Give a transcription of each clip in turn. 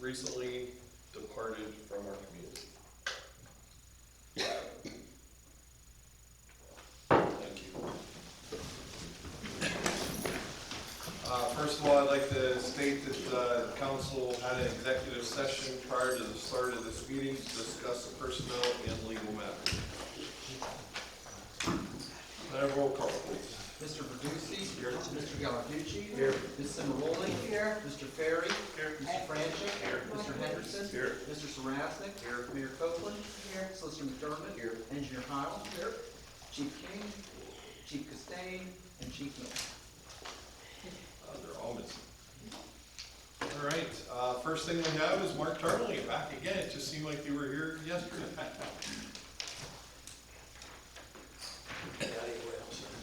recently departed from our community. Thank you. First of all, I'd like to state that the council had an executive session prior to the start of this meeting to discuss the personnel and legal matters. Can I have a roll call, please? Mr. Verducci. Here. Mr. Gallarducci. Here. Ms. Cimaroli. Here. Mr. Ferry. Here. Mr. Franchik. Here. Mr. Henderson. Here. Mr. Sarasnik. Here. Mayor Copeland. Here. Solicitor McDermott. Here. Engineer Heil. Here. Chief King. Chief Costain. And Chief Miller. They're all missing. All right, first thing we have is Mark Tarley back again. It just seemed like they were here yesterday.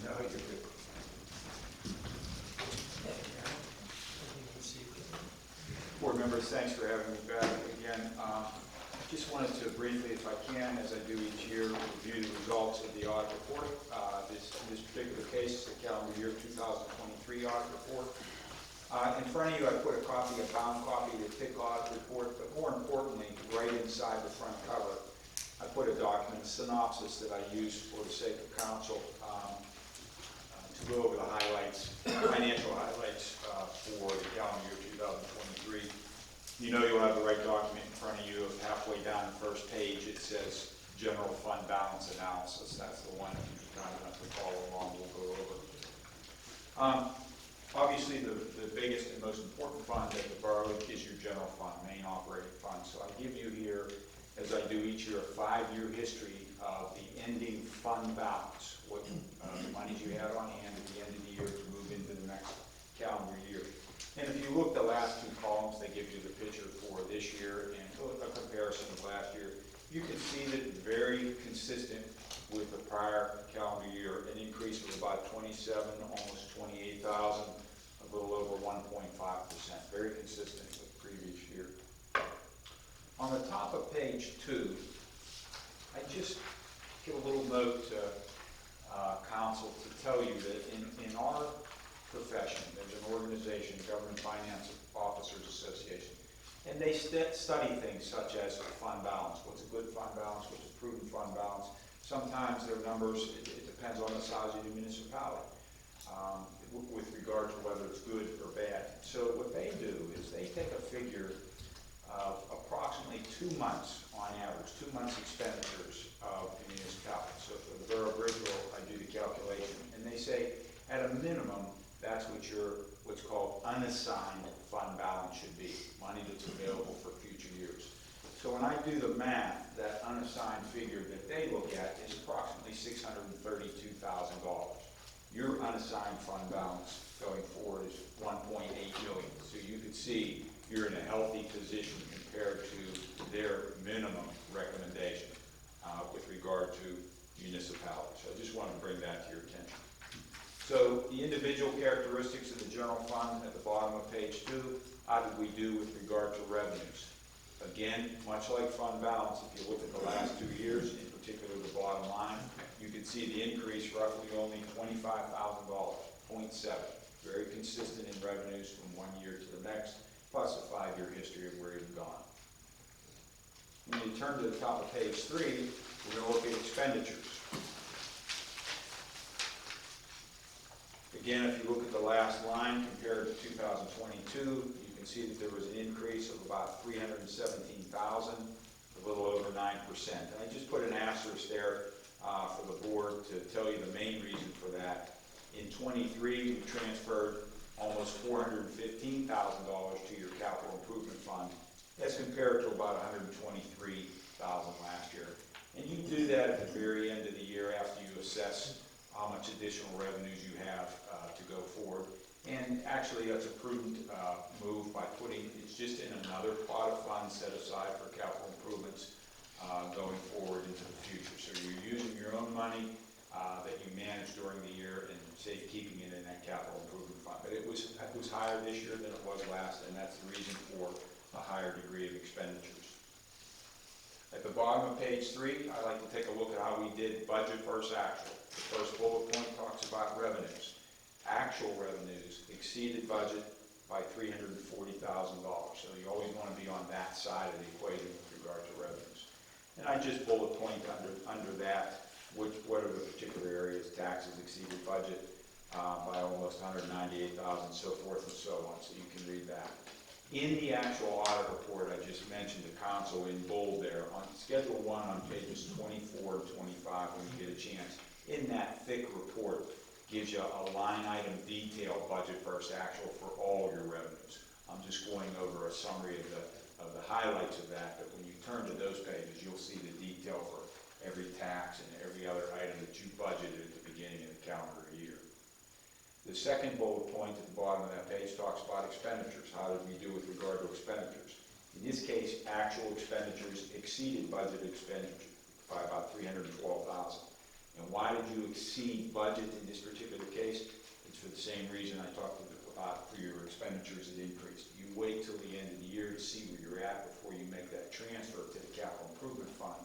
No, you're good. Board members, thanks for having me back again. Just wanted to briefly, if I can, as I do each year, review the results of the audit report. In this particular case, the calendar year 2023 audit report. In front of you, I put a bound copy of the TIC audit report, but more importantly, right inside the front cover, I put a document, a synopsis that I used for the sake of council to go over the highlights, financial highlights for the calendar year 2023. You know you'll have the right document in front of you. Halfway down the first page, it says General Fund Balance Analysis. That's the one, if you're kind enough to follow along, we'll go over. Obviously, the biggest and most important fund at the borough is your general fund, main operating fund. So I give you here, as I do each year, a 5-year history of the ending fund balance, what monies you have on hand at the end of the year to move into the next calendar year. And if you look, the last 2 columns, they give you the picture for this year and a comparison of last year. You can see that it's very consistent with the prior calendar year, an increase of about 27, almost 28,000, a little over 1.5%, very consistent with the previous year. On the top of page 2, I just give a little note to council to tell you that in our profession, there's an organization, Government Finance Officers Association, and they study things such as fund balance. What's a good fund balance? What's a prudent fund balance? Sometimes their numbers, it depends on the size of the municipality with regard to whether it's good or bad. So what they do is they take a figure of approximately 2 months on average, 2 months expenditures of the municipality. So for the borough of Bridgeville, I do the calculation, and they say at a minimum, that's what your what's called unassigned fund balance should be, money that's available for future years. So when I do the math, that unassigned figure that they look at is approximately $632,000. Your unassigned fund balance going forward is $1.8 million. So you can see you're in a healthy position compared to their minimum recommendation with regard to municipalities. So I just wanted to bring that to your attention. So the individual characteristics of the general fund at the bottom of page 2, how did we do with regard to revenues? Again, much like fund balance, if you look at the last 2 years, in particular the bottom line, you can see the increase roughly only $25,000, 0.7. Very consistent in revenues from one year to the next, plus a 5-year history of where you've gone. When you turn to the top of page 3, we're going to look at expenditures. Again, if you look at the last line compared to 2022, you can see that there was an increase of about $317,000, a little over 9%. And I just put an asterisk there for the board to tell you the main reason for that. In 23, we transferred almost $415,000 to your capital improvement fund, as compared to about $123,000 last year. And you do that at the very end of the year after you assess how much additional revenues you have to go forward. And actually, that's a prudent move by putting, it's just in another pot of funds set aside for capital improvements going forward into the future. So you're using your own money that you manage during the year and keeping it in that capital improvement fund. But it was higher this year than it was last, and that's the reason for a higher degree of expenditures. At the bottom of page 3, I like to take a look at how we did budget versus actual. The first bullet point talks about revenues. Actual revenues exceeded budget by $340,000. So you always want to be on that side of the equation with regard to revenues. And I just bullet point under that, what are the particular areas taxes exceeded budget by almost 198,000, so forth and so on, so you can read that. In the actual audit report, I just mentioned to council in bold there, on Schedule 1 on pages 24 and 25, when you get a chance, in that thick report, gives you a line item detail budget versus actual for all your revenues. I'm just going over a summary of the highlights of that, but when you turn to those pages, you'll see the detail for every tax and every other item that you budgeted at the beginning of the calendar year. The second bullet point at the bottom of that page talks about expenditures. How did we do with regard to expenditures? In this case, actual expenditures exceeded budget expenditure by about $312,000. And why did you exceed budget in this particular case? It's for the same reason I talked about for your expenditures that increased. You wait till the end of the year to see where you're at before you make that transfer to the capital improvement fund.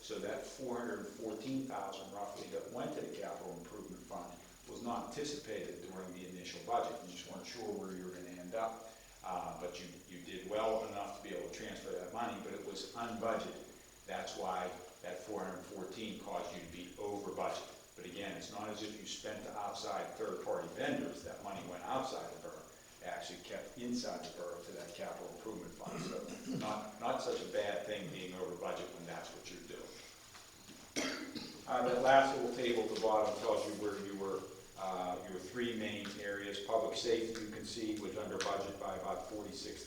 So that $414,000 roughly that went to the capital improvement fund was not anticipated during the initial budget. You just weren't sure where you were going to end up. But you did well enough to be able to transfer that money, but it was unbudgeted. That's why that 414 caused you to be over budget. But again, it's not as if you spent to outside third-party vendors. That money went outside the borough. It actually kept inside the borough to that capital improvement fund. So not such a bad thing being over budget when that's what you're doing. That last little table at the bottom tells you where you were, your three main areas. Public safety, you can see, was under budget by about $46,000.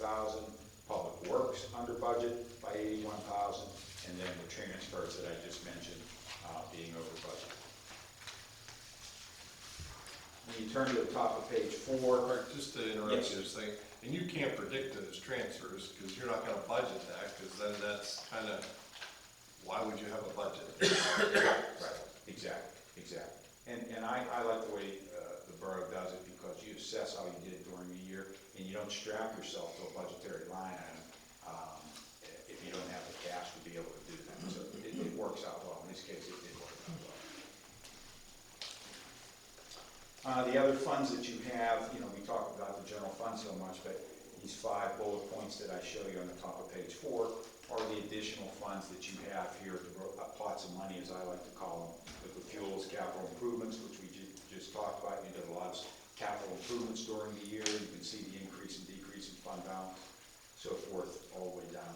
Public works under budget by $81,000. And then the transfers that I just mentioned being over budget. When you turn to the top of page 4. Mark, just to interrupt Yes. you, just saying, and you can't predict those transfers because you're not going to budget that, because then that's kind of, why would you have a budget? Right, exactly. And I like the way the borough does it, because you assess how you did during the year, and you don't strap yourself to a budgetary line item if you don't have the cash to be able to do that. So it works out well. In this case, it did work out well. The other funds that you have, we talk about the general fund so much, but these 5 bullet points that I show you on the top of page 4 are the additional funds that you have here, pots of money, as I like to call them. Liquid fuels, capital improvements, which we just talked about. You did a lot of capital improvements during the year. You can see the increase and decrease in fund balance, so forth, all the way down.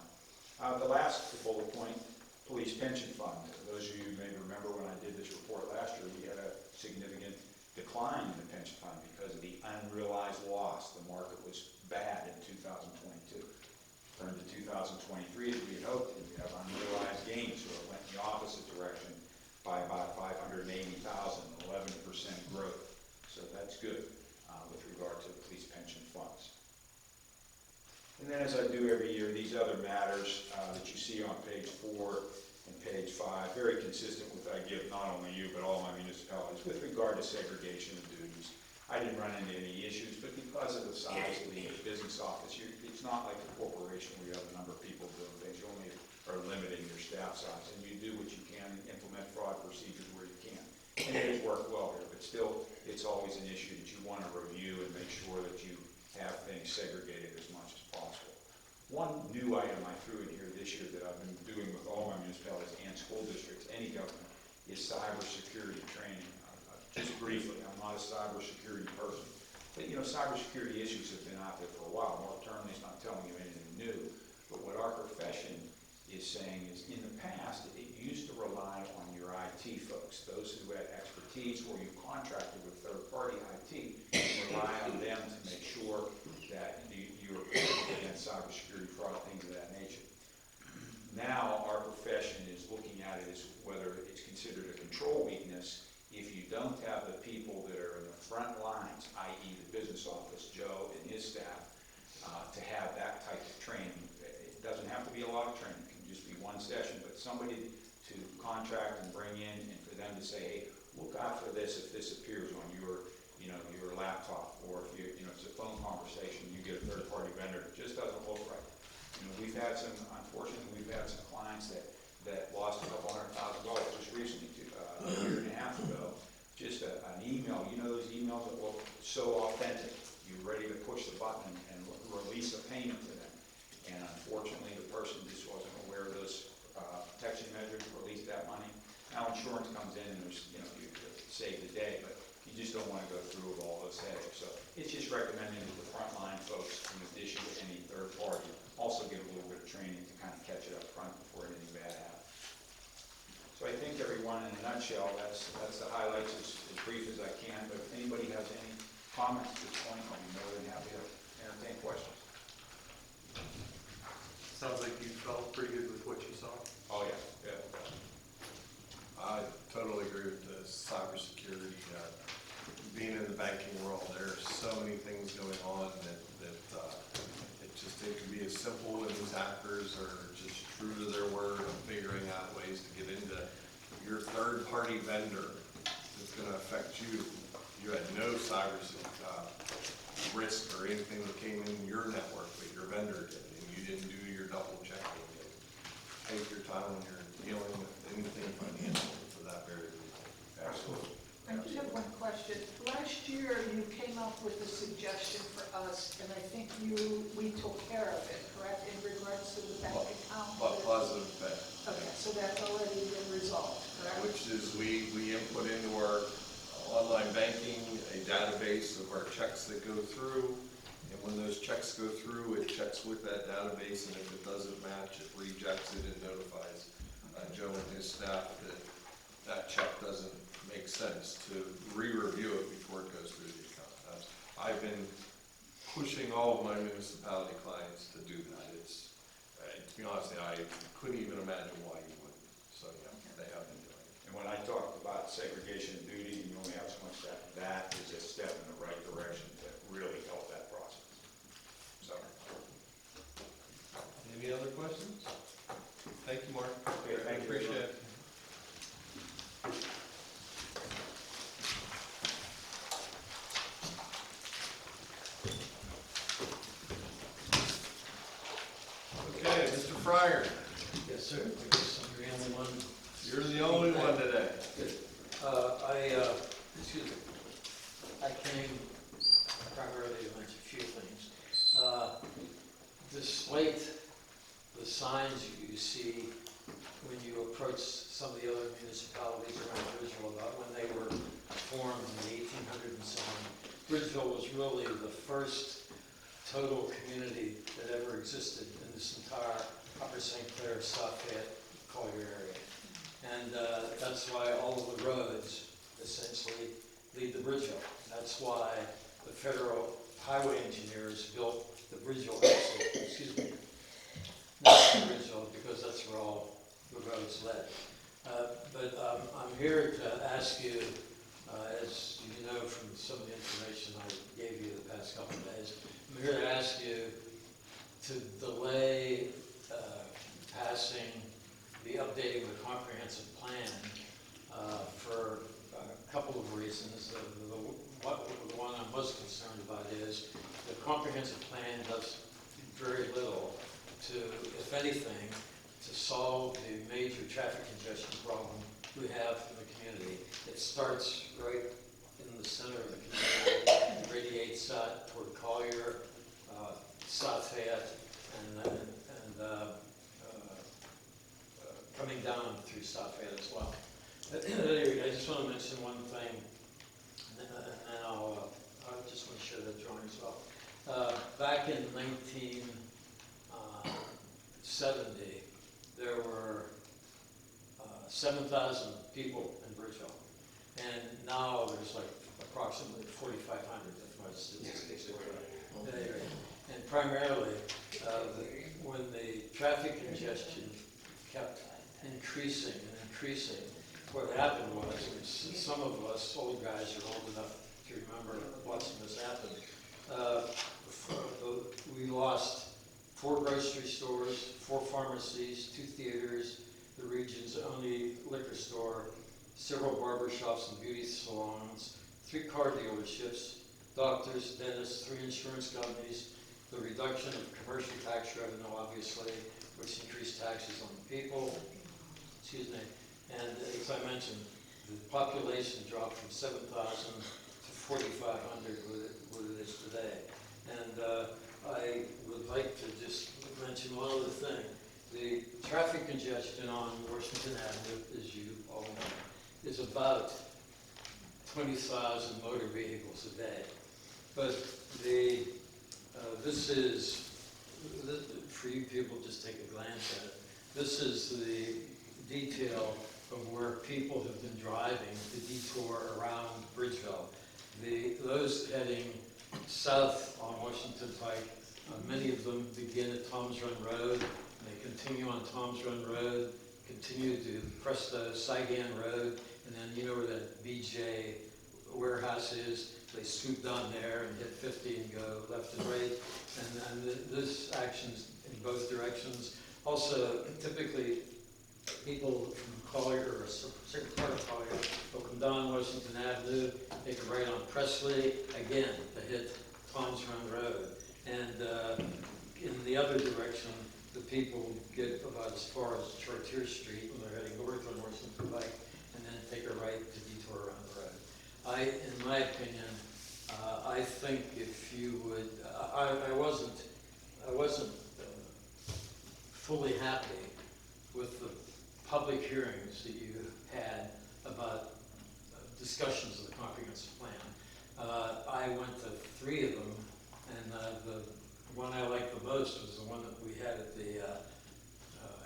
The last bullet point, police pension fund. Those of you who may remember when I did this report last year, we had a significant decline in the pension fund because of the unrealized loss. The market was bad in 2022. Turned to 2023 as we had hoped, and we have unrealized gains, so it went in the opposite direction by about $580,000, 11% growth. So that's good with regard to the police pension funds. And then, as I do every year, these other matters that you see on page 4 and page 5, very consistent with what I give not only you, but all my municipalities with regard to segregation of duties. I didn't run into any issues, but because of the size of the business office, it's not like a corporation where you have a number of people doing things. You only are limiting your staff size, and you do what you can and implement fraud procedures where you can. And it has worked well here, but still, it's always an issue that you want to review and make sure that you have things segregated as much as possible. One new item I threw in here this year that I've been doing with all my municipalities and school districts, any government, is cybersecurity training. Just briefly, I'm not a cybersecurity person, but cybersecurity issues have been out there for a while. Mark Termley's not telling you anything new, but what our profession is saying is, in the past, it used to rely on your IT folks, those who had expertise, or you contracted with third-party IT, and rely on them to make sure that you're protected against cybersecurity fraud, things of that nature. Now, our profession is looking at it as whether it's considered a control weakness if you don't have the people that are in the front lines, i.e. the business office, Joe and his staff, to have that type of training. It doesn't have to be a lot of training. It can just be one session, but somebody to contract and bring in, and for them to say, hey, look out for this if this appears on your laptop, or if it's a phone conversation, you get a third-party vendor, it just doesn't look right. Unfortunately, we've had some clients that lost a couple $100,000 just recently, a year and a half ago. Just an email, those emails that look so authentic. You're ready to push the button and release a payment to them. just recommending that the frontline folks, in addition to any third party, also get a little bit of training to kind of catch it up front before anything bad happens. So I think everyone, in a nutshell, that's the highlights, as brief as I can, but if anybody has any comments at this point, I'll be more than happy to entertain questions. Sounds like you felt pretty good with what you saw. Oh, yeah. I totally agree with the cybersecurity. Being in the banking world, there are so many things going on that it can be as simple as these hackers are just true to their word of figuring out ways to get into your third-party vendor that's going to affect you. You had no cyber risk or anything that came in your network, but your vendor did, and you didn't do your double checking. Take your time when you're dealing with anything financial for that very reason. Absolutely. I do have one question. Last year, you came up with a suggestion for us, and I think we took care of it, correct, in regards to the bank account? But positive pay. Okay, so that's already been resolved, correct? Which is we input into our online banking a database of our checks that go through. And when those checks go through, it checks with that database, and if it doesn't match, it rejects it and notifies Joe and his staff that that check doesn't make sense to re-review it before it goes through the account. I've been pushing all of my municipality clients to do that. It's, to be honest, I couldn't even imagine why you wouldn't. So yeah, they have been doing it. And when I talked about segregation of duty, you only have so much that is a step in the right direction to really help that process. So, Any other questions? Thank you, Mark. Okay, thank you. Appreciate it. Okay, Mr. Fryer, Yes, sir. I guess I'm the only one. you're the only one today. Good. Excuse me. I came primarily to mention a few things. Despite the signs you see when you approach some of the other municipalities around Bridgeville about when they were formed in the 1800s and so on, Bridgeville was really the first total community that ever existed in this entire Upper St. Clair, Suffolk, Collier area. And that's why all of the roads essentially lead to Bridgeville. That's why the federal highway engineers built the Bridgeville exit, excuse me, not Bridgeville, because that's where all the roads led. But I'm here to ask you, as you know from some of the information I gave you the past couple of days, I'm here to ask you to delay passing the updating of the comprehensive plan for a couple of reasons. The one I'm most concerned about is the comprehensive plan does very little to, if anything, to solve the major traffic congestion problem we have in the community. It starts right in the center of the community, radiates out toward Collier, South Fayette, and coming down through South Fayette as well. Anyway, I just want to mention one thing, and then I just want to share that drawing as well. Back in 1970, there were 7,000 people in Bridgeville, and now there's like approximately 4,500 if my statistics are correct. Anyway, and primarily, when the traffic congestion kept increasing and increasing, what happened was, and some of us old guys are old enough to remember watching this happen, we lost 4 grocery stores, 4 pharmacies, 2 theaters, the region's only liquor store, several barber shops and beauty salons, 3 car dealerships, doctors, dentists, 3 insurance companies, the reduction of commercial tax revenue, obviously, which increased taxes on the people, excuse me, and as I mentioned, the population dropped from 7,000 to 4,500 what it is today. And I would like to just mention one other thing. The traffic congestion on Washington Avenue, as you all know, is about 20,000 motor vehicles a day. but the, this is, for you people, just take a glance at it. This is the detail of where people have been driving the detour around Bridgeville. Those heading south on Washington Pike, many of them begin at Tom's Run Road, and they continue on Tom's Run Road, continue to Presto, Saigon Road, and then you know where that BJ warehouse is. They scoop down there and hit 50 and go left and right. And this action's in both directions. Also, typically, people from Collier, or a certain part of Collier, will come down Washington Avenue, take a right on Presley, again, to hit Tom's Run Road. And in the other direction, the people get about as far as Chartier Street when they're heading north on Washington Pike, and then take a right to detour around the road. In my opinion, I think if you would, I wasn't fully happy with the public hearings that you had about discussions of the comprehensive plan. I went to 3 of them, and the one I liked the most was the one that we had at the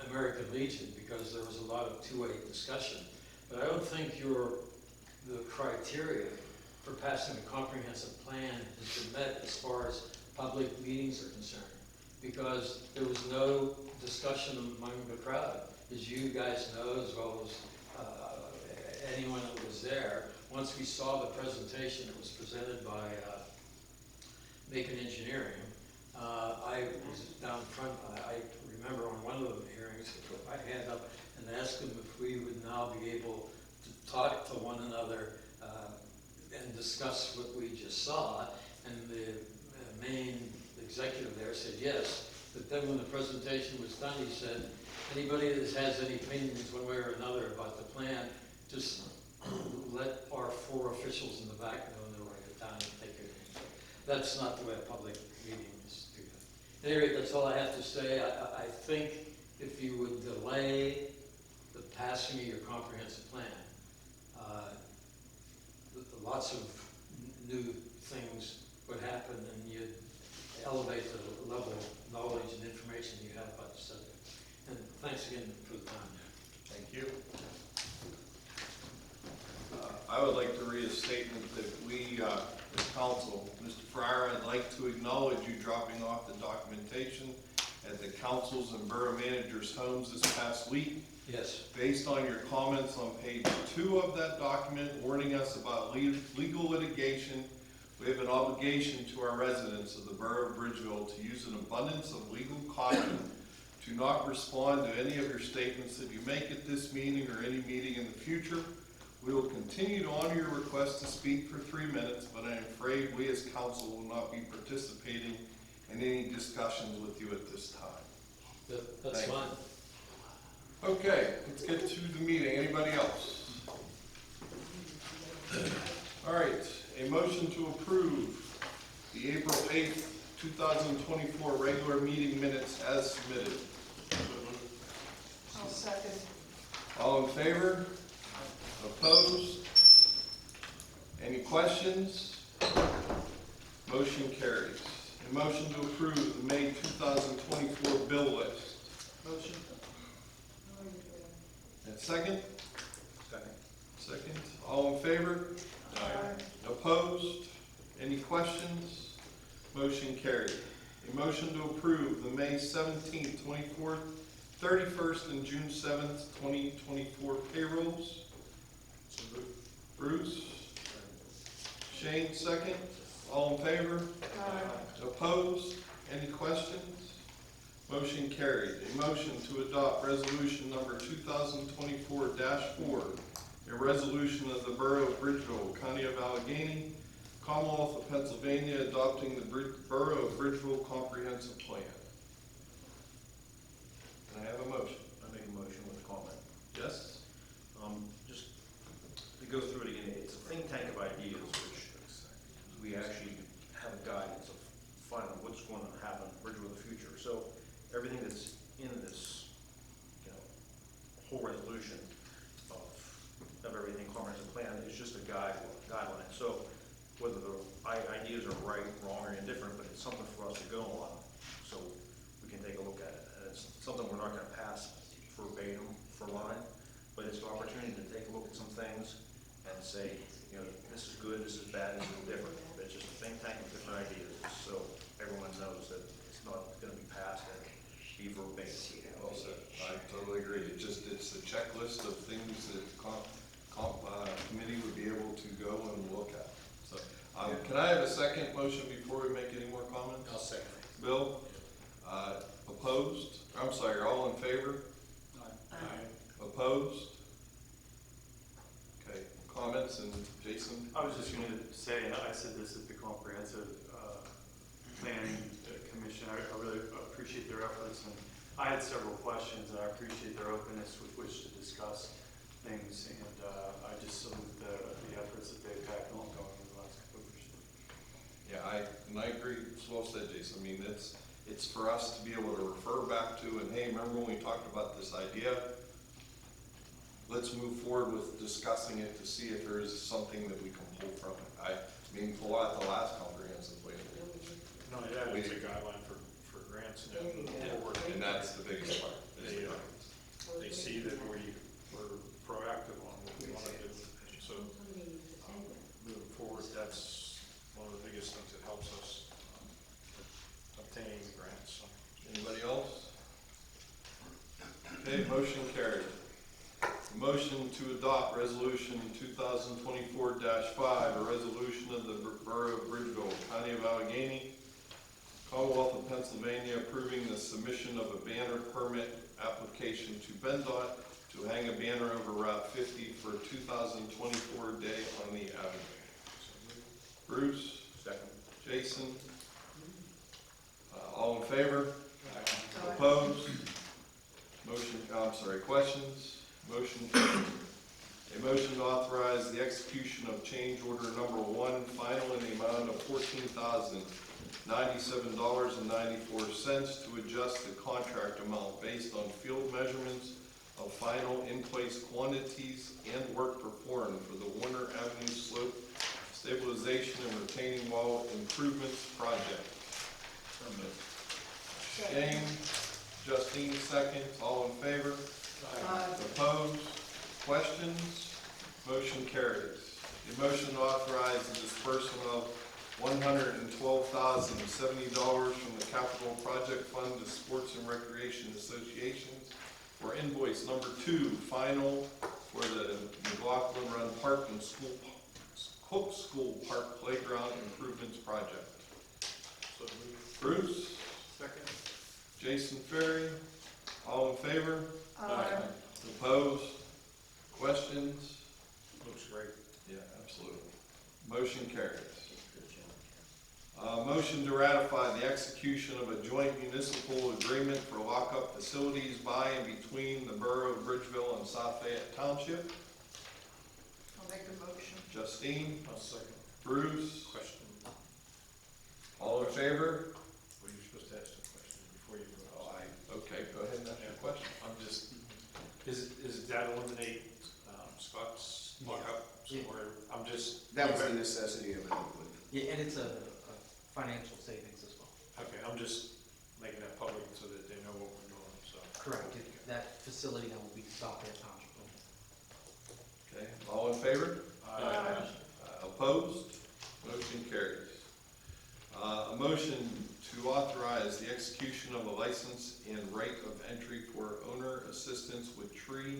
American Legion, because there was a lot of two-way discussion. But I don't think the criteria for passing a comprehensive plan has been met as far as public meetings are concerned, because there was no discussion among the crowd. As you guys know, as well as anyone that was there, once we saw the presentation that was presented by Macon Engineering, I was down front. I remember on one of the hearings, I put my hand up and asked them if we would now be able to talk to one another and discuss what we just saw. And the main executive there said yes. But then when the presentation was done, he said, anybody that has any opinions one way or another about the plan, just let our 4 officials in the back know, and they'll write it down and take it. That's not the way a public meeting is to do that. At any rate, that's all I have to say. I think if you would delay the passing of your comprehensive plan, lots of new things would happen, and you'd elevate the level of knowledge and information you have about the subject. And thanks again for the time. Thank you. I would like to read a statement that we, as council, Mr. Fryer, I'd like to acknowledge you dropping off the documentation at the council's and borough managers' homes this past week. Yes. Based on your comments on page 2 of that document, warning us about legal litigation, we have an obligation to our residents of the borough of Bridgeville to use an abundance of legal caution to not respond to any of your statements that you make at this meeting or any meeting in the future. We will continue to honor your request to speak for 3 minutes, but I'm afraid we as council will not be participating in any discussions with you at this time. That's Thank you. fine. Okay, let's get to the meeting. Anybody else? All right, a motion to approve the April 8th, 2024 regular meeting minutes as submitted. I'll second. All in favor? Opposed? Any questions? Motion carries. A motion to approve the May 2024 bill list. Motion. And second? Second. Second. All in favor? Aye. Opposed? Any questions? Motion carried. A motion to approve the May 17th, 24th, 31st, and June 7th, 2024 payrolls. So moved. Bruce? Shane, second. All in favor? Aye. Opposed? Any questions? Motion carried. A motion to adopt resolution number 2024-4, a resolution of the Borough of Bridgeville, County of Allegheny, Commonwealth of Pennsylvania, adopting the Borough of Bridgeville Comprehensive Plan. Can I have a motion? I make a motion with a comment. Yes? Just to go through it again, it's a think tank of ideas, which we actually have a guidance of finding what's going to happen in Bridgeville in the future. So everything that's in this, whole resolution of everything comprehensive plan is just a guideline. So whether the ideas are right go on, so we can take a look at it. And it's something we're not gonna pass verbatim for line, but it's an opportunity to take a look at some things and say, you know, this is good, this is bad, this is different. It's just a think tank of different ideas, so everyone knows that it's not gonna be passed and be verbatim. Well said. I totally agree. It's a checklist of things that committee would be able to go and look at. So, can I have a second motion before we make any more comments? I'll second. Bill? Opposed? I'm sorry, all in favor? Opposed? Okay, comments, and Jason? I was just going to say, and I said this at the comprehensive planning commission, I really appreciate their efforts, and I had several questions, and I appreciate their openness with which to discuss things, and I just salute the efforts that they've had going in the last couple of years. Yeah, I agree. It's well said, Jason. I mean, it's for us to be able to refer back to, and hey, remember when we talked about this idea? Let's move forward with discussing it to see if there is something that we can pull from it. I mean, pull out the last comprehensive plan. No, yeah, it's a guideline for grants and moving forward. And that's the biggest part. They see that we're proactive on what we want to do. And so, moving forward, that's one of the biggest things that helps us obtaining the grants. So. Anybody else? Okay, motion carried. Motion to adopt resolution 2024-5, a resolution of the Borough of Bridgeville, County of Allegheny, Commonwealth of Pennsylvania, approving the submission of a banner permit application to PennDOT to hang a banner over Route 50 for 2024 Day on the Avenue. Bruce? Second. Jason? All in favor? Opposed? Motion, questions? Motion carried. A motion to authorize the execution of change order number 1, final in the amount of $14,097.94 to adjust the contract amount based on field measurements of final in-place quantities and work performed for the Warner Avenue Slope Stabilization and Retaining Wall Improvements Project. Shane, Justine seconds, all in favor? Opposed? Questions? Motion carries. The motion to authorize the disbursement of $112,070 from the Capital Project Fund to Sports and Recreation Associations for invoice number 2, final for the McLaughlin Run Park and Cook School Park Playground Improvements Project. So moved. Bruce? Second. Jason Ferry? All in favor? Aye. Opposed? Questions? Looks great. Yeah, absolutely. Motion carries. Motion to ratify the execution of a joint municipal agreement for lockup facilities by and between the Borough of Bridgeville and South Fayette Township. I'll make a motion. Justine? I'll second. Bruce? Question. All in favor? Well, you're supposed to ask the question before you go. Okay, go ahead and ask your question. I'm just, is that eliminate Scott's lockup somewhere? I'm just. That was the necessity of it. Yeah, and it's a financial savings as well. Okay, I'm just making that public so that they know what we're doing, so. Correct. That facility now will be South Fayette Township. Okay, all in favor? Aye. Opposed? Motion carries. A motion to authorize the execution of a license and right of entry for owner assistance with tree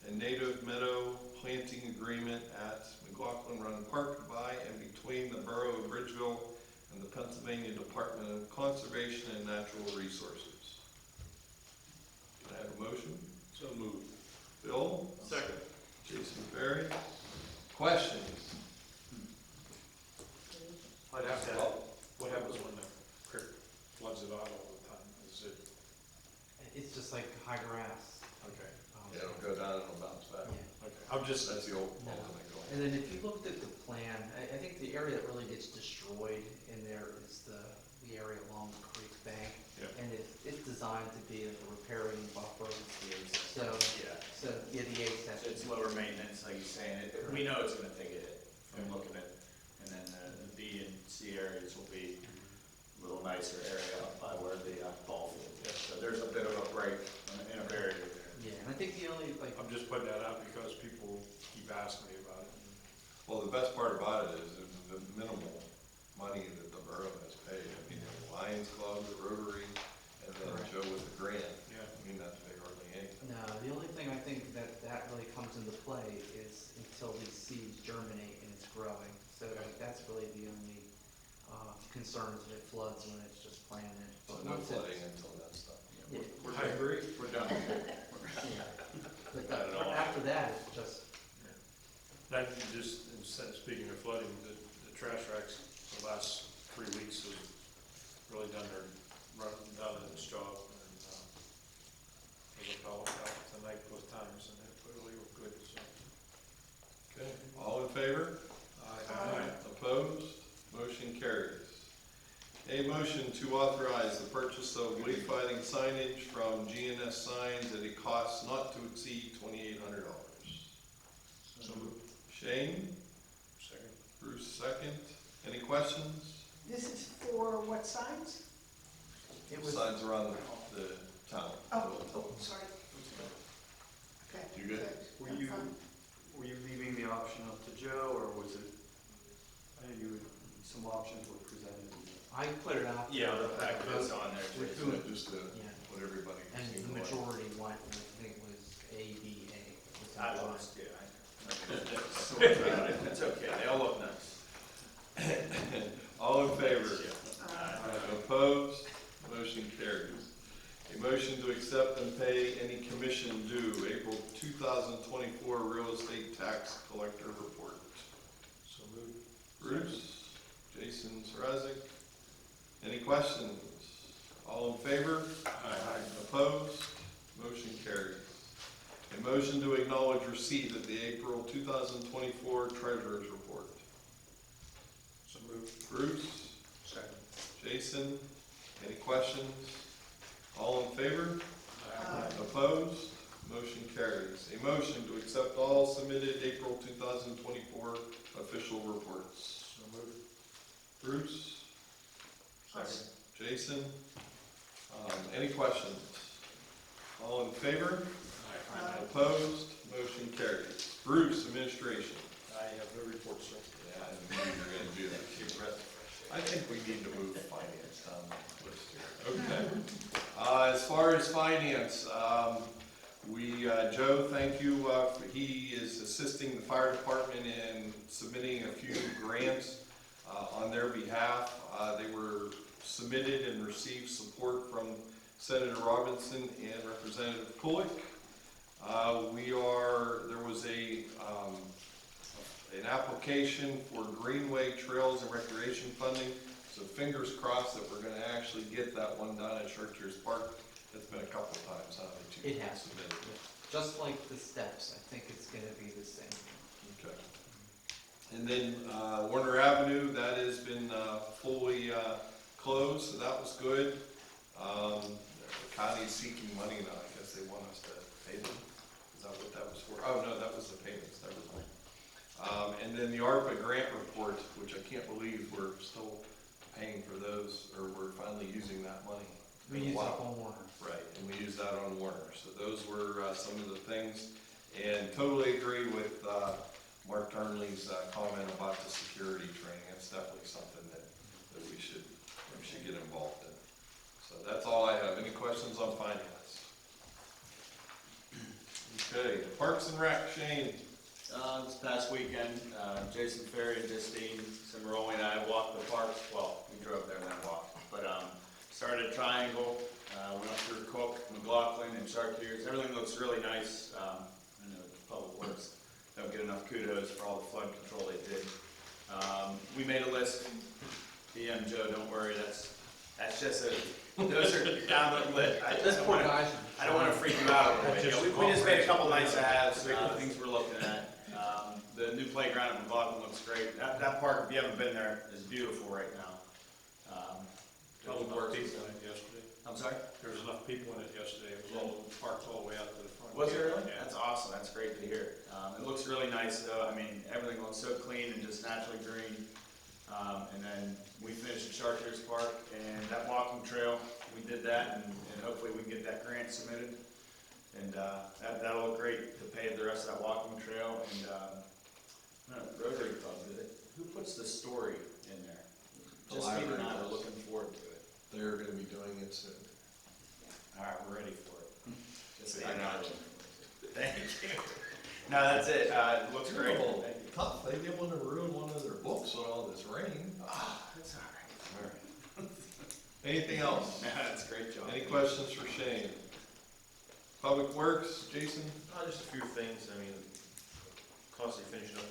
and native meadow planting agreement at McLaughlin Run Park by and between the Borough of Bridgeville and the Pennsylvania Department of Conservation and Natural Resources. Can I have a motion? So moved. Bill? Second. Jason Ferry? Questions? What happens when the creek floods it out all the time? Is it, It's just like high grass. okay, Yeah, it'll go down and it'll bounce back. Yeah. okay. I'm just, That's the old No. ultimate goal. And then if you looked at the plan, I think the area that really gets destroyed in there is the area along the creek bank. Yeah. And it's designed to be like a riparian buffer. So, yeah, the A So section. it's lower maintenance, like you're saying, we know it's gonna take a hit from looking at, and then the B and C areas will be a little nicer area up by where the ball field is. So there's a bit of a break in a barrier there. Yeah, and I think the only, like, I'm just putting that out because people keep asking me about it. Well, the best part about it is the minimal money that the borough has paid. I mean, the Lions Club, the Rotary, and then Correct. Joe with the grant. Yeah. I mean, not to pay hardly anything. no, the only thing I think that really comes into play is until these seeds germinate and it's growing. So like, that's really the only concerns if it floods when it's just planted. So But no once flooding it's- until that stuff. Yeah. I agree. We're done. Yeah. But Not at all. after that, it's just, That just, instead of speaking of flooding, the trash racks, the last 3 weeks have really done its job. And, as I felt out tonight both times, and it really looked good, so. Okay, all in favor? Aye. Opposed? Motion carries. A motion to authorize the purchase of wayfinding signage from GNS Signs at a cost not to exceed $2,800. So moved. Shane? Second. Bruce, second. Any questions? This is for what signs? it was, Signs around the town. Oh, sorry. Okay. You good? Were you, were you leaving the option up to Joe, or was it, I know some options were presented. I put it out. Yeah, there, the fact but is on there. With Jason. who- Just Yeah. what everybody. And seemed the to like. majority went, I think, was ABA. was the I one. lost, yeah. It's okay, they all look nice. All in favor? Uh, Opposed? Motion carries. A motion to accept and pay any commission due April 2024 real estate tax collector report. So moved. Bruce, Jason Sarazik. Any questions? All in favor? Opposed? Motion carries. A motion to acknowledge receipt of the April 2024 treasurer's report. So moved. Bruce, Second. Jason, any questions? All in favor? Aye. Opposed? Motion carries. A motion to accept all submitted April 2024 official reports. So moved. Bruce, Second. Jason, any questions? All in favor? Opposed? Motion carries. Bruce, administration. I have no report, sir. Yeah, I knew you were gonna do that. I think we need to move finance down the list here. Okay. As far as finance, Joe, thank you. He is assisting the fire department in submitting a few grants on their behalf. They were submitted and received support from Senator Robinson and Representative Kulik. There was an application for Greenway Trails and Recreation funding, so fingers crossed that we're gonna actually get that one done at Chartiers Park. It's been a couple of times, huh, that you It has. submitted. Just like the steps, I think it's gonna be the same. Okay. And then Warner Avenue, that has been fully closed, so that was good. The county's seeking money now, I guess they want us to pay them. Is that what that was for? Oh, no, that was the payments, never mind. And then the ARPA grant report, which I can't believe we're still paying for those, or we're finally using that money. We use up on Warner. Right, and we use that on Warner. So those were some of the things, and totally agree with Mark Turnley's comment about the security training. It's definitely something that we should get involved in. So that's all I have. Any questions on finance? Okay, Parks and Rec, Shane. This past weekend, Jason Ferry, Justine, Cimaroli, and I walked the parks. Well, we drove there and then walked. But started at Triangle, went up through Cook, McLaughlin, and Chartiers. Everything looks really nice. I know Public Works don't get enough kudos for all the flood control they did. We made a list. DM Joe, don't worry. That's just those are down the list. Those poor guys. I don't want to freak you out. But, you know, we just made a couple nice ads, things we're looking at. The new playground at McLaughlin looks great. That park, if you haven't been there, is beautiful right now. There was enough people in it yesterday. I'm sorry? There was enough people in it yesterday. It was all parked all the way out to the front. Was it really? Yeah. That's awesome. That's great to hear. It looks really nice though. I mean, everything looks so clean and just naturally green. And then we finished the Chartiers Park, and that walking trail, we did that, and hopefully we can get that grant submitted. And that'll look great to pave the rest of that walking trail. And Rotary Club, who puts the story in there? The Justine and I library are does. looking forward to it. They're gonna be doing it soon. All right, we're ready for it. Justine I and I are got you. looking forward to it. Thank you. No, that's it. It looks great. Terrible. Thank you. Tough, they didn't wanna ruin one of their books with all this rain. That's all right. All right. Anything else? No, that's a great job. Any questions for Shane? Public Works, Jason? Just a few things, I mean, constantly finishing up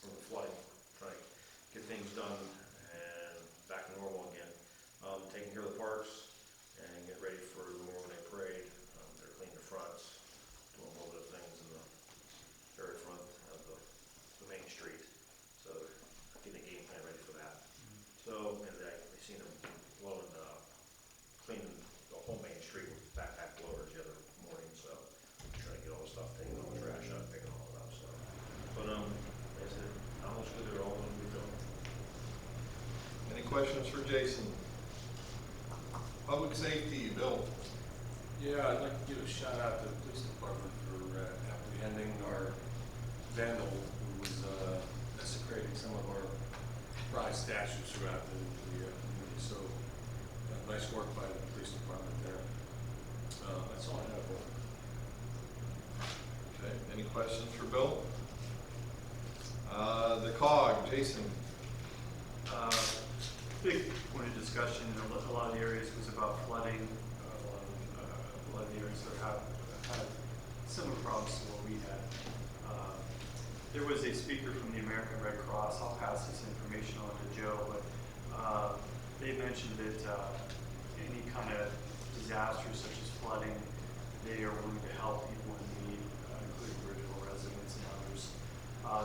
from the flooding, trying to get things done and back to normal again. Taking care of the parks and get ready for the Memorial Day Parade. They're cleaning the fronts, doing a little bit of things in the very front of the main street. So getting the game plan ready for that. So, and I seen them blowing, cleaning the whole main street with backpack blowers the other morning, so trying to get all the stuff taken, all the trash out, picking all it up, so. But, like I said, how much good they're all gonna be doing. Any questions for Jason? Public Safety, Bill? Yeah, I'd like to give a shout out to the police department for apprehending our vandal who was desecrating some of our prized statues throughout the community. So, nice work by the police department there. That's all I have. Okay, any questions for Bill? The COG, Jason? Big point of discussion in a lot of the areas was about flooding. A lot of the areas that have had similar problems to what we had. There was a speaker from the American Red Cross. I'll pass this information on to Joe, but they mentioned that any kind of disasters such as flooding, they are willing to help people in need, including Bridgeville residents and others.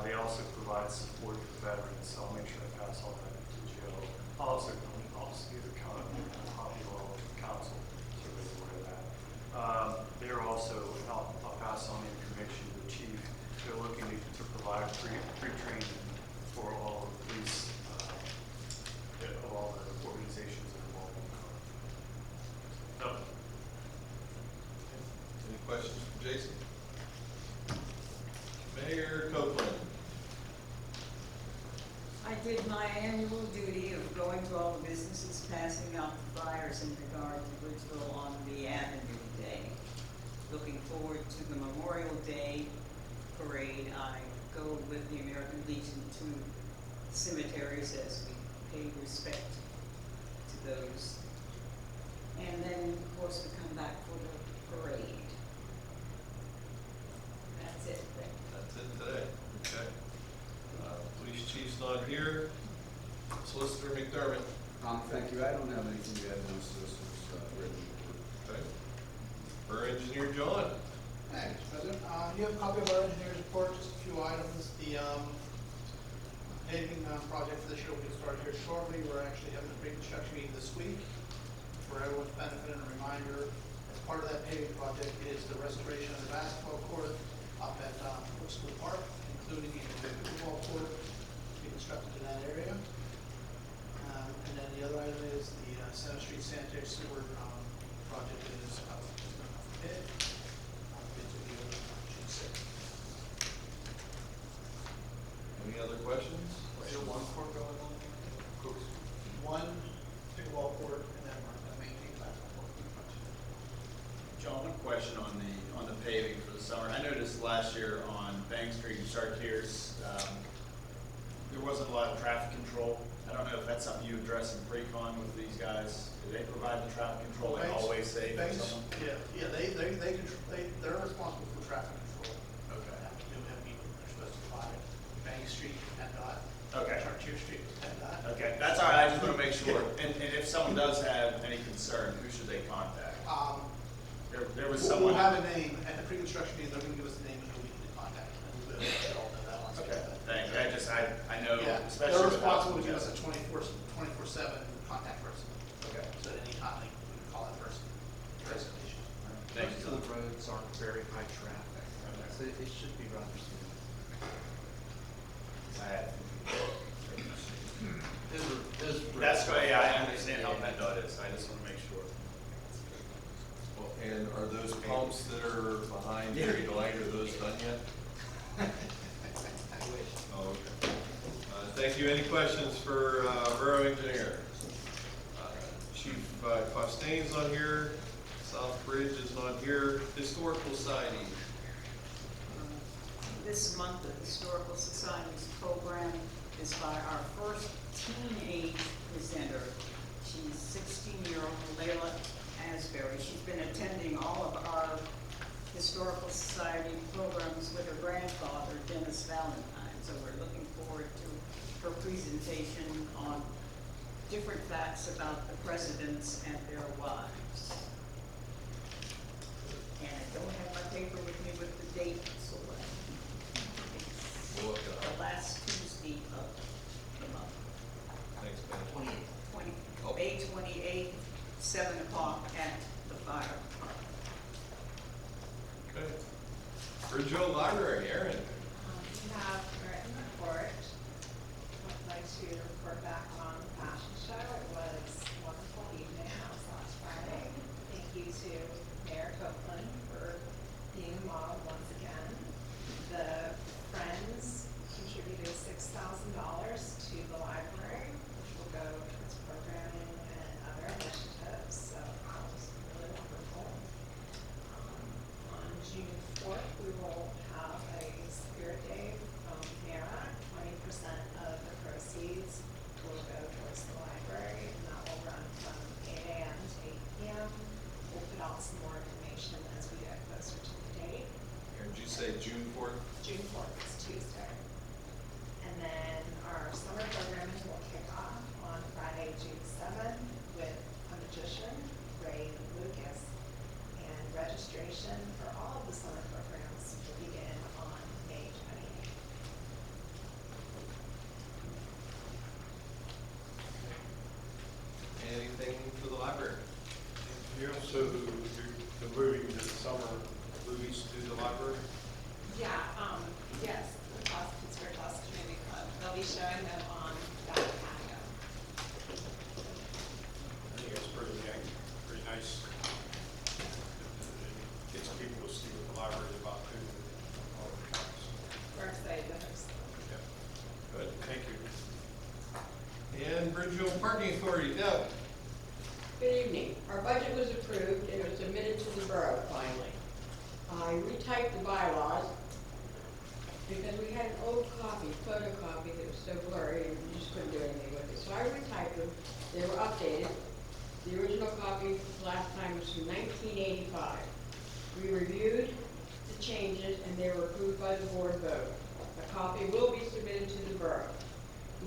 They also provide support for veterans, so I'll make sure I pass all that to Joe. I'll also give a copy of all the council, so they're aware of that. They're also, I'll pass on the information to the chief. They're looking to provide free training for all of the police, of all the organizations that are involved in the COG. Any questions for Jason? Mayor Copeland? I did my annual duty of going to all the businesses, passing out the flyers in regard to Bridgeville on the Avenue Day. Looking forward to the Memorial Day Parade. I go with the American Legion to cemeteries as we pay respect to those. And then, of course, we come back for the parade. That's it. Thank you. That's it today, okay. Police chief's not here. Solicitor McDermott? Thank you. I don't have anything to add. No solicitors written. Okay. Borough Engineer John? Thanks, President. You have a copy of our engineer's report, just a few items. The paving project for this year will get started here shortly. We're actually having a pre-construction meeting this week. For everyone's benefit and a reminder, as part of that paving project is the restoration of the basketball court up at Brook School Park, including a pickleball court to be constructed in that area. And then the other item is the Center Street sanitary sewer project is just going off the bid. Bids will be open on June 6th. Any other questions? Is there one court going on there? One pickleball court and then a maintained basketball court. John, one question on the paving for the summer. I noticed last year on Bank Street and Chartiers, there wasn't a lot of traffic control. I don't know if that's something you address in pre-con with these guys. Do they provide the traffic control and always say for someone? They're responsible for traffic control. Okay. They do have people that are supposed to fly Bank Street, PennDOT. Okay. Chartier Street, PennDOT. Okay, that's all right. I just want to make sure. And if someone does have any concern, who should they contact? There was someone. We'll have a name at the pre-construction meeting. They're going to give us the name of who we need to contact, and we'll be able to all know that on. Okay, thank you. I know, Yeah, especially. they're with responsible to how- give us a 24/7 contact person. Okay. So at any time, we can call that person. Address an issue. Thank Most you. of the roads aren't very high traffic, so it should be rather smooth. I had. That's why, yeah, I understand how PennDOT is, I just want to make sure. Well, and are those pumps that are behind Terry Delight, are those done yet? Oh, okay. Thank you. Any questions for Borough Engineer? Chief Costain's not here. South Bridge is not here. Historical Society. This month, the Historical Society's program is by our first teenage presenter. She's 16-year-old Layla Asbury. She's been attending all of our Historical Society programs with her grandfather, Dennis Valentine. So we're looking forward to her presentation on different facts about the presidents and their wives. And I don't have my paper with me with the date, so We'll look it it's up. the last Tuesday of the month. Thanks, Ben. 20, Oh. May 28th, 7 o'clock at the fire department. Okay. Bridgeville Library, Aaron. We have a written report. I'd like to report back on the fashion show. It was a wonderful evening. That was last Friday. Thank you to Mayor Copeland for being a model once again. The Friends contributed $6,000 to the library, which will go towards programming and other initiatives. So that was really wonderful. On June 4th, we will have a Spirit Day from NARA. 20% of the proceeds will go towards the library, and that will run from 8 a.m. to 8 p.m. We'll put out some more information as we get closer to the date. Aaron, did you say June 4th? June 4th is Tuesday. And then our summer programming will kick off on Friday, June 7th with a magician, Ray Lucas. And registration for all of the summer programs will begin on May 28th. Anything for the library? You're also moving this summer movies to the library? Yeah, yes, the Pittsburgh Classic Community Club. They'll be showing them on that patio. I think it's pretty nice. It gets people to see what the library is about too. All the comics. We're excited to host them. Yeah. Good. Thank you. And Bridgeville Parking Authority, Deb. Good evening. Our budget was approved and it was submitted to the borough finally. I retyped the bylaws because we had an old copy, photocopy that was so blurry and we just couldn't do anything with it. So I retyped them. They were updated. The original copy last time was from 1985. We reviewed the changes and they were approved by the board vote. A copy will be submitted to the borough.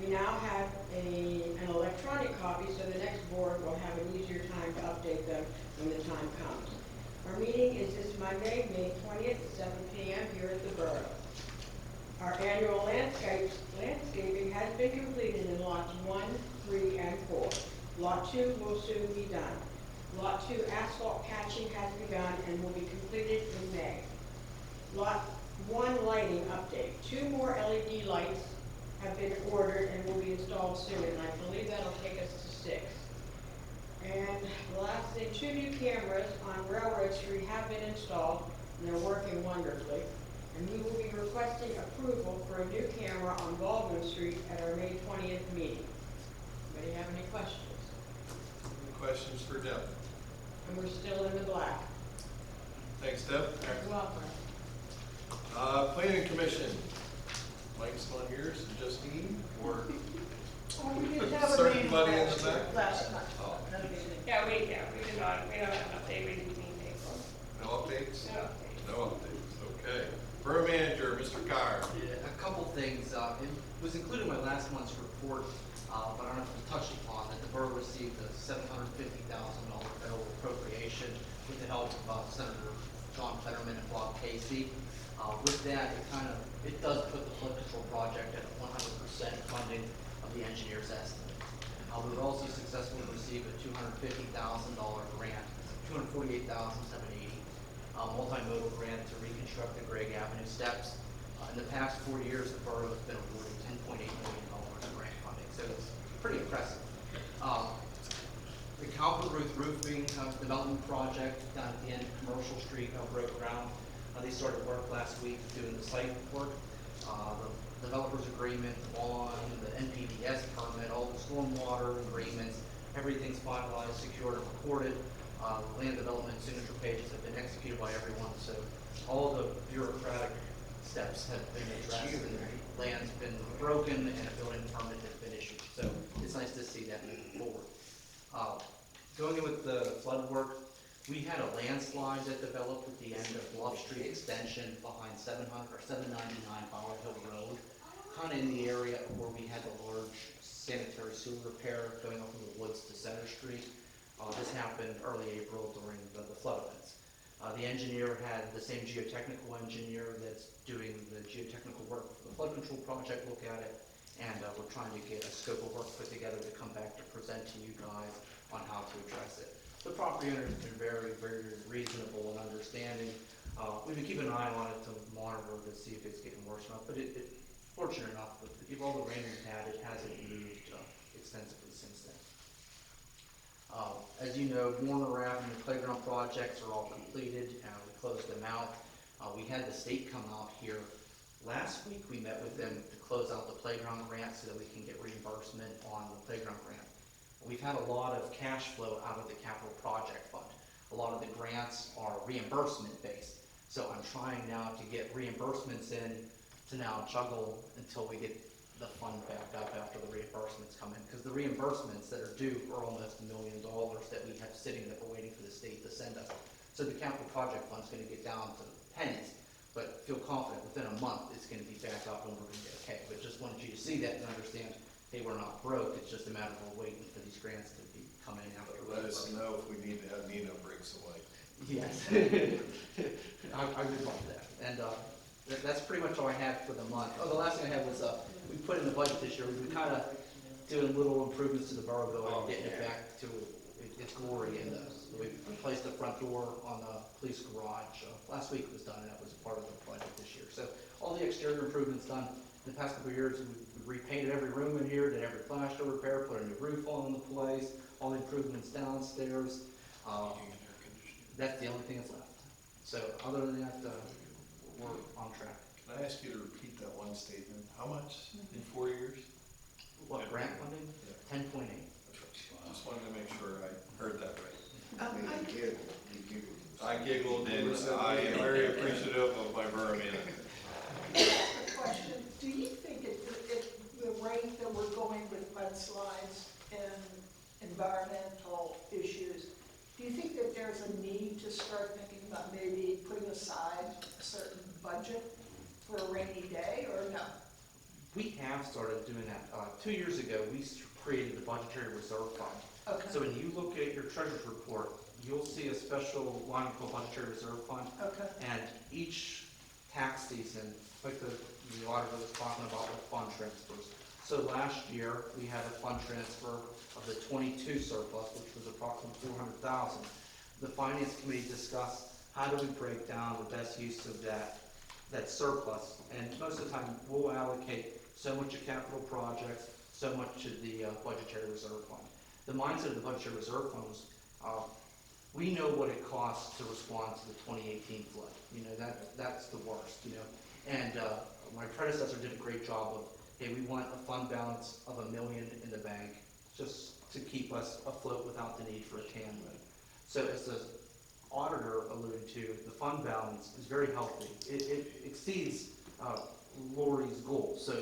We now have an electronic copy, so the next board will have an easier time to update them when the time comes. Our meeting is this Monday, May 20th, at 7 p.m. here at the borough. Our annual landscaping has been completed in lots 1, 3, and 4. Lot 2 will soon be done. Lot 2 asphalt patching has begun and will be completed in May. Lot 1 lighting update. 2 more LED lights have been ordered and will be installed soon, and I believe that'll take us to 6. And the last thing, 2 new cameras on Railroad Street have been installed, and they're working wonderfully. And we will be requesting approval for a new camera on Baldwin Street at our May 20th meeting. Anybody have any questions? Any questions for Deb? And we're still in the black. Thanks, Deb. You're welcome. Planning Commission. Mike's not here, so Justine, or Oh, we didn't have a certain meeting buddy in the last year. back? Last month. Oh, Yeah, we did not, we don't have an update, we didn't meet April. no updates? No updates. No updates, okay. Borough Manager, Mr. Carr. Yeah, a couple things. It was included in my last month's report, but I don't know if we touched upon it. The borough received a $750,000 federal appropriation with the help of Senator John Fetterman and Bob Casey. With that, it does put the flood control project at 100% funding of the engineer's estimate. We were also successfully received a $250,000 grant, $248,780 multimodal grant to reconstruct the Gregg Avenue steps. In the past 4 years, the borough has been awarded $10.8 million in grant funding. so it's pretty impressive. The Calvert Roof Roofing development project down at the end of Commercial Street broke ground. They started work last week doing the site work. The developer's agreement, the bond, the NPDS permit, all the stormwater agreements, everything's finalized, secured, and recorded. Land development signature pages have been executed by everyone, so all the bureaucratic steps have been addressed, and the land's been broken, and a building permit has been issued. So it's nice to see that moving forward. Going in with the flood work, we had a landslide that developed at the end of Bluff Street Extension behind 799 Bower Hill Road, kind of in the area where we had the large sanitary sewer repair going up from the woods to Center Street. This happened early April during the flood events. The engineer had the same geotechnical engineer that's doing the geotechnical work for the flood control project look at it, and we're trying to get a scope of work put together to come back to present to you guys on how to address it. The property owner has been very, very reasonable and understanding. We've been keeping an eye on it to monitor to see if it's getting worse enough, but fortunate enough, with all the rain we've had, it hasn't moved extensively since then. As you know, Warner Avenue playground projects are all completed, and we closed them out. We had the state come out here last week. We met with them to close out the playground grant so that we can get reimbursement on the playground grant. We've had a lot of cash flow out of the capital project fund. A lot of the grants are reimbursement based. So I'm trying now to get reimbursements in to now juggle until we get the fund back up after the reimbursements come in. Because the reimbursements that are due are almost $1 million that we have sitting that we're waiting for the state to send us. So the capital project fund's going to get down to pennies, but feel confident within a month it's going to be back up and we're going to be okay. But just wanted you to see that and understand, hey, we're not broke. It's just a matter of waiting for these grants to be coming out. Let us know if we need to have Nino bring some light. Yes. I would love that. And that's pretty much all I had for the month. Oh, the last thing I had was we put in the budget this year. We've been kind of doing little improvements to the borough building, getting it back to its glory. And we replaced the front door on the police garage. Last week was done, and that was part of the project this year. So all the exterior improvements done. In the past couple of years, we repainted every room in here, did every flash door repair, put a new roof on the place, all the improvements downstairs. That's the only thing that's left. So other than that, we're on track. Can I ask you to repeat that one statement? How much in 4 years? What, grant funding? Yeah. 10.8. Just wanted to make sure I heard that right. I giggled and I am very appreciative of my borough manager. Question, do you think at the rate that we're going with mudslides and environmental issues, do you think that there's a need to start thinking about maybe putting aside a certain budget for a rainy day, or no? We have started doing that. 2 years ago, we created the budgetary reserve fund. Okay. So when you look at your treasurer's report, you'll see a special line called budgetary reserve fund. Okay. And each tax season, like the auditor was talking about with fund transfers. So last year, we had a fund transfer of the 22 surplus, which was approximately $400,000. The finance committee discussed how do we break down the best use of that surplus. And most of the time, we'll allocate so much to capital projects, so much to the budgetary reserve fund. The mindset of the budgetary reserve fund was, we know what it costs to respond to the 2018 flood. You know, that's the worst, you know. And my predecessor did a great job of, hey, we want a fund balance of $1 million in the bank just to keep us afloat without the need for a TAN loan. So as the auditor alluded to, the fund balance is very healthy. It exceeds Lori's goal, so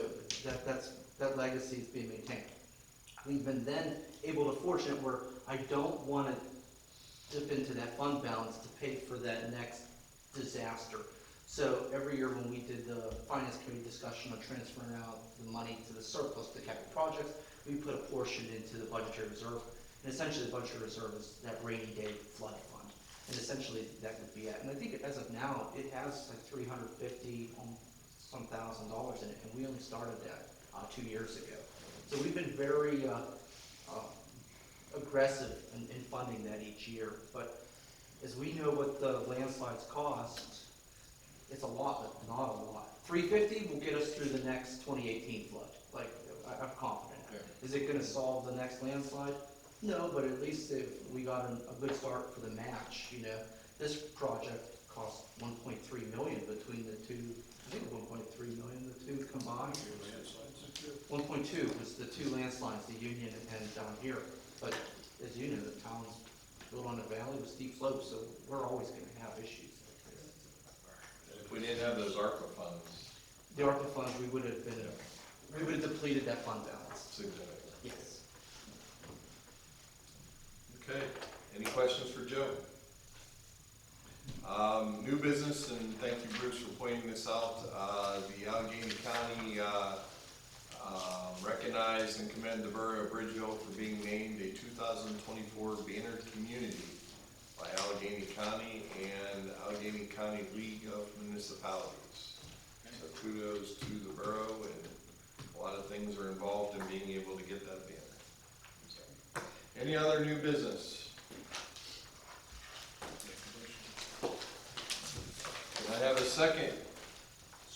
that legacy is being maintained. We've been then able to fortunate where I don't want to dip into that fund balance to pay for that next disaster. So every year when we did the finance committee discussion of transferring out the money to the surplus to capital projects, we put a portion into the budgetary reserve. And essentially the budgetary reserve is that rainy day flood fund. And essentially that would be it. And I think as of now, it has like $350,000 in it. And we only started that 2 years ago. So we've been very aggressive in funding that each year. But as we know what the landslides cost, it's a lot, but not a lot. $350 will get us through the next 2018 flood. Like, I'm confident. Yeah. Is it gonna solve the next landslide? No, but at least if we got a good start for the match, you know. This project cost 1.3 million between the two, I think 1.3 million, the two combined. 1.2 was the two landslides, the Union and down here. But as you know, the town's built on a valley with steep slopes, so we're always gonna have issues like this. If we didn't have those ARPA funds, The ARPA funds, we would have depleted that fund balance. significant. Yes. Okay, any questions for Joe? New business, and thank you, Bruce, for pointing this out. The Allegheny County recognized and commend the Borough of Bridgeville for being named a 2024 Banner Community by Allegheny County and Allegheny County League of Municipalities. So kudos to the borough, and a lot of things are involved in being able to get that banner. So, any other new business? Can I have a second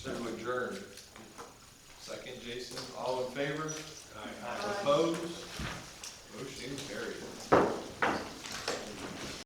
to adjourn? Second, Jason. All in favor? Aye. Opposed?